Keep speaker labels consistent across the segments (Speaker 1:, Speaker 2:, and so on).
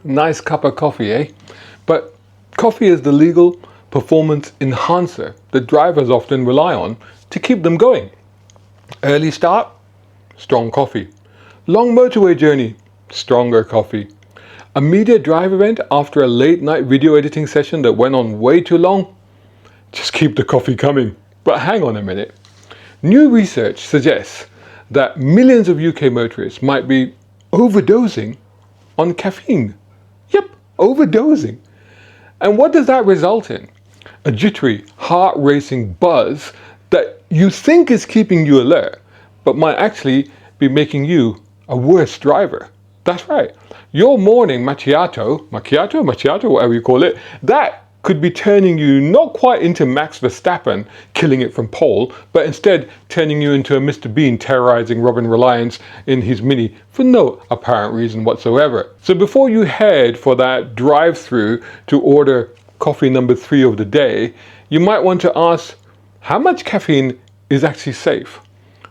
Speaker 1: Nice cup of coffee, eh? But coffee is the legal performance enhancer that drivers often rely on to keep them going. Early start, strong coffee. Long motorway journey, stronger coffee. Immediate drive event after a late night video editing session that went on way too long, just keep the coffee coming. But hang on a minute. New research suggests that millions of UK motorists might be overdosing on caffeine. Yep, overdosing. And what does that result in? A jittery, heart-racing buzz that you think is keeping you alert, but might actually be making you a worse driver. That's right. Your morning macchiato, whatever you call it, that could be turning you not quite into Max Verstappen, killing it from pole, but instead turning you into a Mr. Bean terrorizing Robin Reliance in his Mini for no apparent reason whatsoever. So before you head for that drive-through to order coffee number 3 of the day, you might want to ask, how much caffeine is actually safe?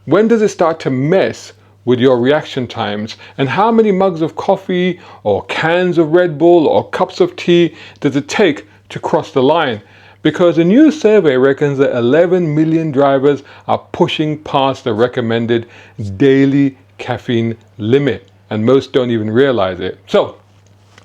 Speaker 1: When does it start to mess with your reaction times? And how many mugs of coffee or cans of Red Bull or cups of tea does it take to cross the line? Because a new survey reckons that 11 million drivers are pushing past the recommended daily caffeine limit, and most don't even realize it. So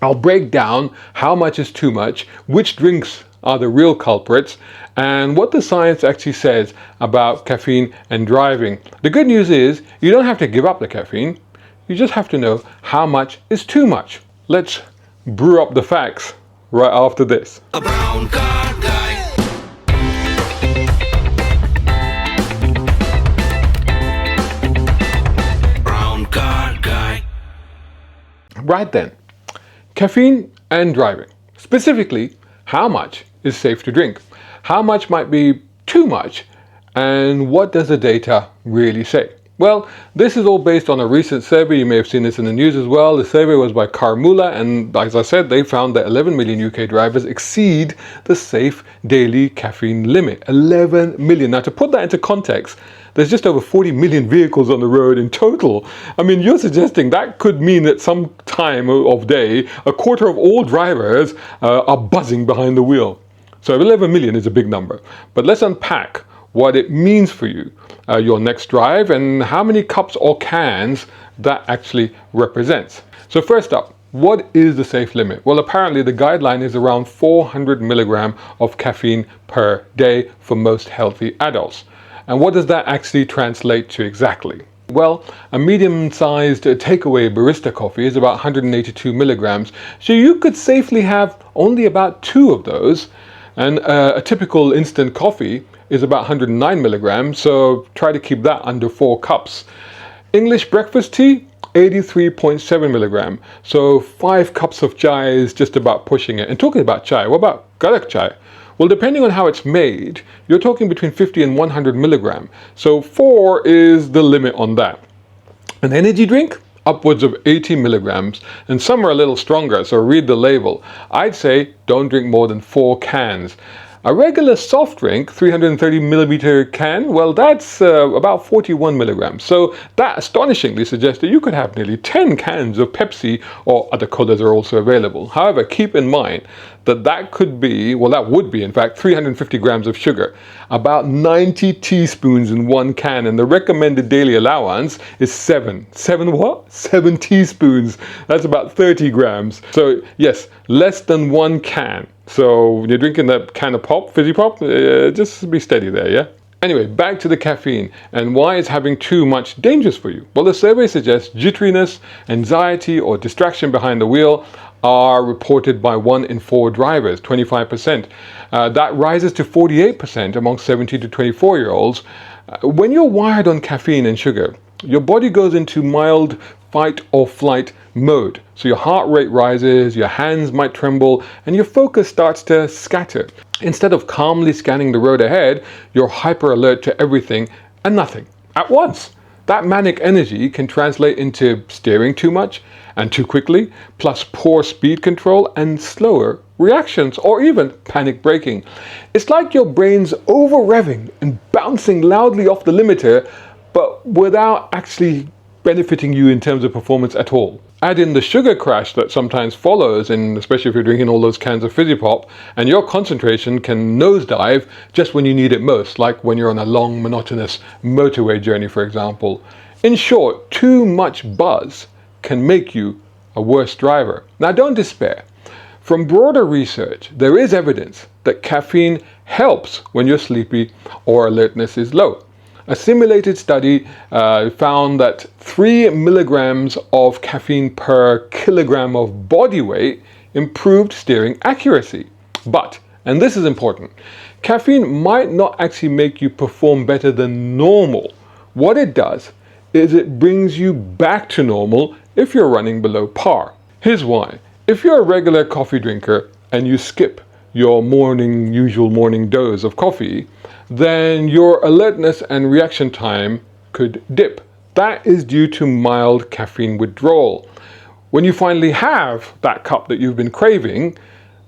Speaker 1: I'll break down how much is too much, which drinks are the real culprits, and what the science actually says about caffeine and driving. The good news is you don't have to give up the caffeine, you just have to know how much is too much. Let's brew up the facts right after this.
Speaker 2: A brown car guy. Brown car guy.
Speaker 1: Right then, caffeine and driving. Specifically, how much is safe to drink? How much might be too much? And what does the data really say? Well, this is all based on a recent survey. You may have seen this in the news as well. The survey was by Carmula, and as I said, they found that 11 million UK drivers exceed the safe daily caffeine limit. 11 million. Now, to put that into context, there's just over 40 million vehicles on the road in total. I mean, you're suggesting that could mean that some time of day, a quarter of all drivers are buzzing behind the wheel. So 11 million is a big number. But let's unpack what it means for you, your next drive, and how many cups or cans that actually represents. So first up, what is the safe limit? Well, apparently the guideline is around 400 milligram of caffeine per day for most healthy adults. And what does that actually translate to exactly? Well, a medium-sized takeaway barista coffee is about 182 milligrams, so you could safely have only about 2 of those. And a typical instant coffee is about 109 milligrams, so try to keep that under 4 cups. English breakfast tea, 83.7 milligram, so 5 cups of chai is just about pushing it. And talking about chai, what about garak chai? Well, depending on how it's made, you're talking between 50 and 100 milligram, so 4 is the limit on that. An energy drink, upwards of 80 milligrams, and some are a little stronger, so read the label. I'd say don't drink more than 4 cans. A regular soft drink, 330 millimeter can, well, that's about 41 milligrams. So that astonishingly suggests that you could have nearly 10 cans of Pepsi, or other colors are also available. However, keep in mind that that could be, well, that would be, in fact, 350 grams of sugar, about 90 teaspoons in 1 can, and the recommended daily allowance is 7. 7 what? 7 teaspoons. That's about 30 grams. So yes, less than 1 can. So when you're drinking that can of pop, fizzy pop, just be steady there, yeah? Anyway, back to the caffeine and why is having too much dangerous for you? Well, the survey suggests jitteriness, anxiety, or distraction behind the wheel are reported by 1 in 4 drivers, 25%. That rises to 48% among 17 to 24-year-olds. When you're wired on caffeine and sugar, your body goes into mild fight or flight mode. So your heart rate rises, your hands might tremble, and your focus starts to scatter. Instead of calmly scanning the road ahead, you're hyper alert to everything and nothing at once. That manic energy can translate into steering too much and too quickly, plus poor speed control and slower reactions, or even panic braking. It's like your brain's over revving and bouncing loudly off the limiter, but without actually benefiting you in terms of performance at all. Add in the sugar crash that sometimes follows, and especially if you're drinking all those cans of fizzy pop, and your concentration can nosedive just when you need it most, like when you're on a long, monotonous motorway journey, for example. In short, too much buzz can make you a worse driver. Now, don't despair. From broader research, there is evidence that caffeine helps when you're sleepy or alertness is low. A simulated study found that 3 milligrams of caffeine per kilogram of body weight improved steering accuracy. But, and this is important, caffeine might not actually make you perform better than normal. What it does is it brings you back to normal if you're running below par. Here's why. If you're a regular coffee drinker and you skip your usual morning dose of coffee, then your alertness and reaction time could dip. That is due to mild caffeine withdrawal. When you finally have that cup that you've been craving,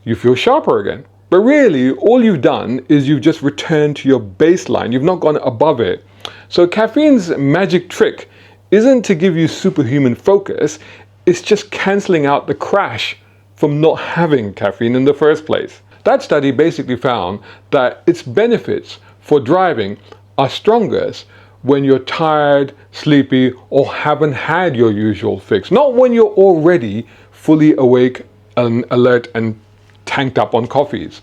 Speaker 1: you feel sharper again. But really, all you've done is you've just returned to your baseline. You've not gone above it. So caffeine's magic trick isn't to give you superhuman focus, it's just cancelling out the crash from not having caffeine in the first place. That study basically found that its benefits for driving are strongest when you're tired, sleepy, or haven't had your usual fix. Not when you're already fully awake and alert and tanked up on coffees.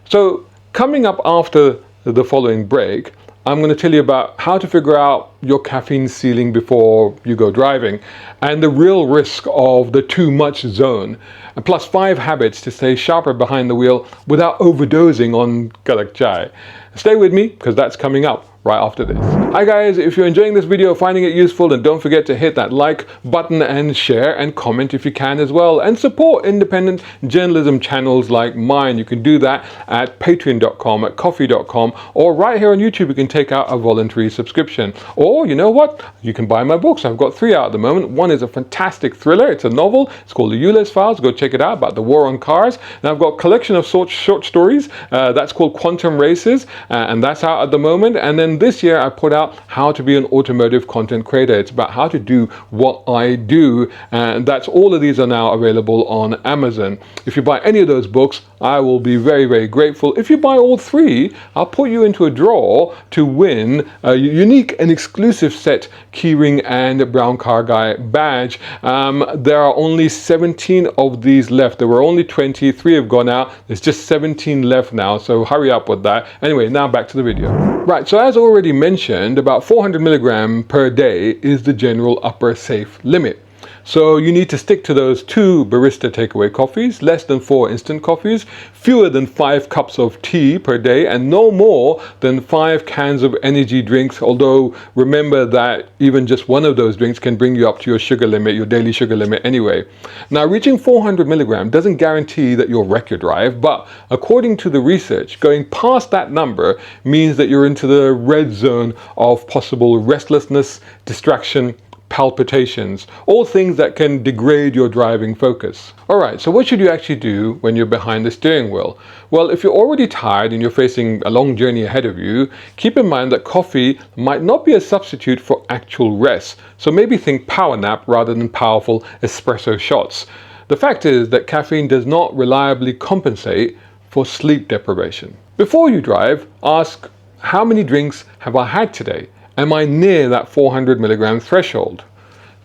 Speaker 1: So coming up after the following break, I'm going to tell you about how to figure out your caffeine ceiling before you go driving and the real risk of the too much zone, and plus 5 habits to stay sharper behind the wheel without overdosing on kadak chai. Stay with me because that's coming up right after this. Hi guys, if you're enjoying this video, finding it useful, then don't forget to hit that like button and share and comment if you can as well, and support independent journalism channels like mine. You can do that at patreon.com, at coffee.com, or right here on YouTube you can take out a voluntary subscription. Or you know what, you can buy my books. I've got 3 out at the moment. One is a fantastic thriller, it's a novel, it's called The Ulysses Files, go check it out, about the war on cars. And I've got a collection of short stories, that's called Quantum Races, and that's out at the moment. And then this year I put out How to Be an Automotive Content Creator. It's about how to do what I do, and that's all of these are now available on Amazon. If you buy any of those books, I will be very, very grateful. If you buy all 3, I'll put you into a draw to win a unique and exclusive set keyring and brown car guy badge. There are only 17 of these left. There were only 20, 3 have gone out. There's just 17 left now, so hurry up with that. Anyway, now back to the video. Right, so as already mentioned, about 400 milligram per day is the general upper safe limit. So you need to stick to those 2 barista takeaway coffees, less than 4 instant coffees, fewer than 5 cups of tea per day, and no more than 5 cans of energy drinks. Although remember that even just one of those drinks can bring you up to your sugar limit, your daily sugar limit anyway. Now, reaching 400 milligram doesn't guarantee that you'll wreck your drive, but according to the research, going past that number means that you're into the red zone of possible restlessness, distraction, palpitations, all things that can degrade your driving focus. Alright, so what should you actually do when you're behind the steering wheel? Well, if you're already tired and you're facing a long journey ahead of you, keep in mind that coffee might not be a substitute for actual rest. So maybe think power nap rather than powerful espresso shots. The fact is that caffeine does not reliably compensate for sleep deprivation. Before you drive, ask, how many drinks have I had today? Am I near that 400 milligram threshold?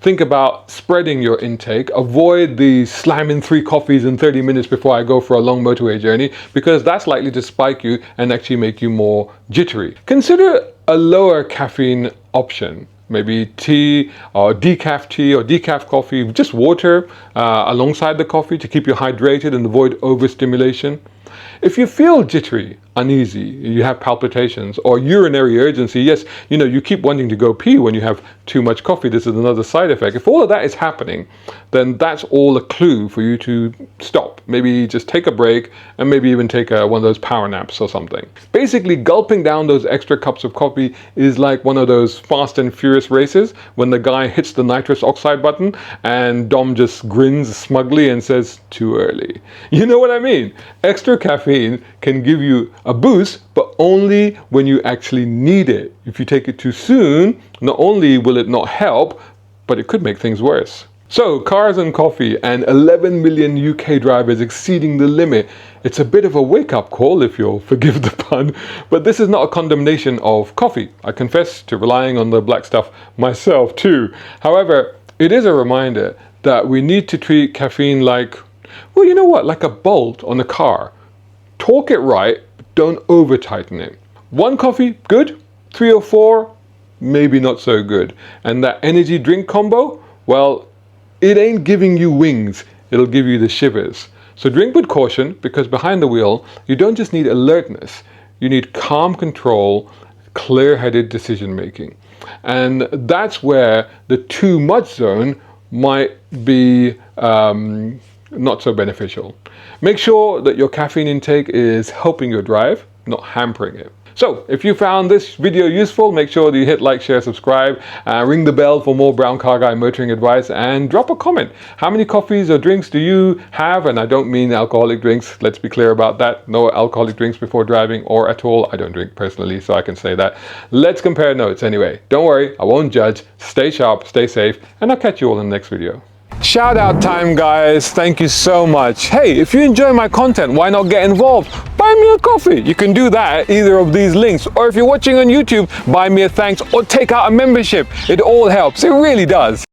Speaker 1: Think about spreading your intake. Avoid the slamming 3 coffees in 30 minutes before I go for a long motorway journey, because that's likely to spike you and actually make you more jittery. Consider a lower caffeine option. Maybe tea or decaf coffee, just water alongside the coffee to keep you hydrated and avoid overstimulation. If you feel jittery, uneasy, you have palpitations or urinary urgency, yes, you keep wanting to go pee when you have too much coffee, this is another side effect. If all of that is happening, then that's all a clue for you to stop. Maybe just take a break and maybe even take one of those power naps or something. Basically, gulping down those extra cups of coffee is like one of those Fast and Furious races when the guy hits the nitrous oxide button and Dom just grins smugly and says, too early. You know what I mean? Extra caffeine can give you a boost, but only when you actually need it. If you take it too soon, not only will it not help, but it could make things worse. So, cars and coffee and 11 million UK drivers exceeding the limit. It's a bit of a wake-up call, if you'll forgive the pun, but this is not a condemnation of coffee. I confess to relying on the black stuff myself too. However, it is a reminder that we need to treat caffeine like, well, you know what, like a bolt on a car. Torque it right, but don't over-tighten it. One coffee, good. 3 or 4, maybe not so good. And that energy drink combo, well, it ain't giving you wings, it'll give you the shivers. So drink with caution, because behind the wheel, you don't just need alertness, you need calm control, clear-headed decision making. And that's where the too much zone might be not so beneficial. Make sure that your caffeine intake is helping your drive, not hampering it. So, if you found this video useful, make sure that you hit like, share, subscribe, ring the bell for more Brown Car Guy motoring advice, and drop a comment. How many coffees or drinks do you have? And I don't mean alcoholic drinks, let's be clear about that. No alcoholic drinks before driving or at all. I don't drink personally, so I can say that. Let's compare notes anyway. Don't worry, I won't judge. Stay sharp, stay safe, and I'll catch you all in the next video. Shout out time, guys. Thank you so much. Hey, if you enjoy my content, why not get involved? Buy me a coffee. You can do that at either of these links. Or if you're watching on YouTube, buy me a thanks or take out a membership. It all helps. It really does.